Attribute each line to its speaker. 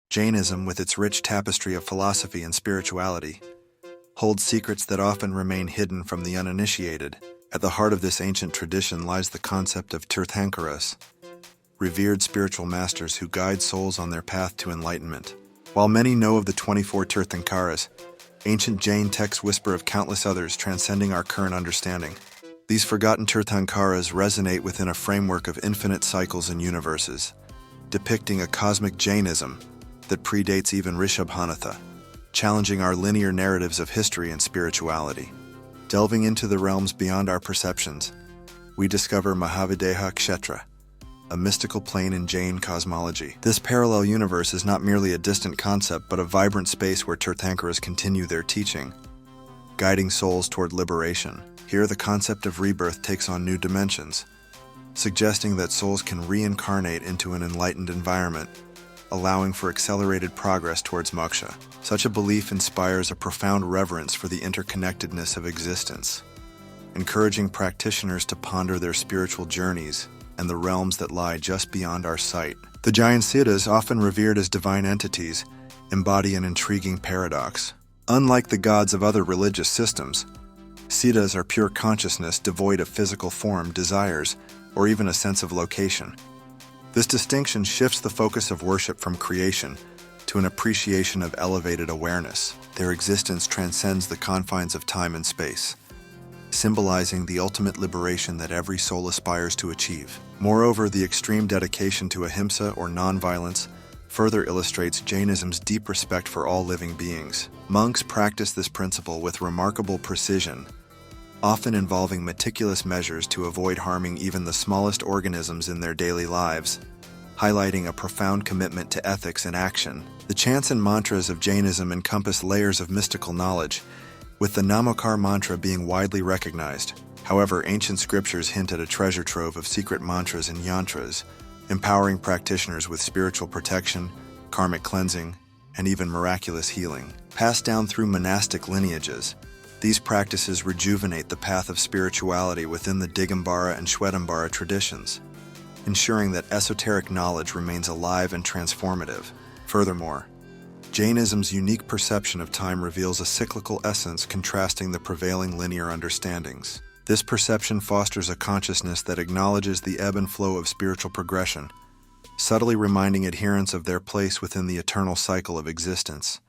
Speaker 1: Jainism, with its rich tapestry of philosophy and spirituality, holds secrets that often remain hidden from the uninitiated. At the heart of this ancient tradition lies the concept of Tirthankaras, revered spiritual masters who guide souls on their path to enlightenment. While many know of the 24 Tirthankaras, ancient Jain texts whisper of countless others transcending our current understanding. These forgotten Tirthankaras resonate within a framework of infinite cycles and universes, depicting a cosmic Jainism that predates even Rishabhanatha, challenging our linear narratives of history and spirituality. Delving into the realms beyond our perceptions, we discover Mahavideha Kshetra, a mystical plane in Jain cosmology. This parallel universe is not merely a distant concept, but a vibrant space where Tirthankaras continue their teaching, guiding souls toward liberation. Here, the concept of rebirth takes on new dimensions, suggesting that souls can reincarnate into an enlightened environment, allowing for accelerated progress towards moksha. Such a belief inspires a profound reverence for the interconnectedness of existence, encouraging practitioners to ponder their spiritual journeys and the realms that lie just beyond our sight. The Jain Siddhas, often revered as divine entities, embody an intriguing paradox. Unlike the gods of other religious systems, Siddhas are pure consciousness devoid of physical form, desires, or even a sense of location. This distinction shifts the focus of worship from creation to an appreciation of elevated awareness. Their existence transcends the confines of time and space, symbolizing the ultimate liberation that every soul aspires to achieve. Moreover, the extreme dedication to Ahimsa, or nonviolence, further illustrates Jainism's deep respect for all living beings. Monks practice this principle with remarkable precision, often involving meticulous measures to avoid harming even the smallest organisms in their daily lives, highlighting a profound commitment to ethics and action. The chants and mantras of Jainism encompass layers of mystical knowledge, with the Namakar mantra being widely recognized. However, ancient scriptures hint at a treasure trove of secret mantras and yantras, empowering practitioners with spiritual protection, karmic cleansing, and even miraculous healing. Passed down through monastic lineages, these practices rejuvenate the path of spirituality within the Digambara and Shwetambara traditions, ensuring that esoteric knowledge remains alive and transformative. Furthermore, Jainism's unique perception of time reveals a cyclical essence contrasting the prevailing linear understandings. This perception fosters a consciousness that acknowledges the ebb and flow of spiritual progression, subtly reminding adherents of their place within the eternal cycle of existence.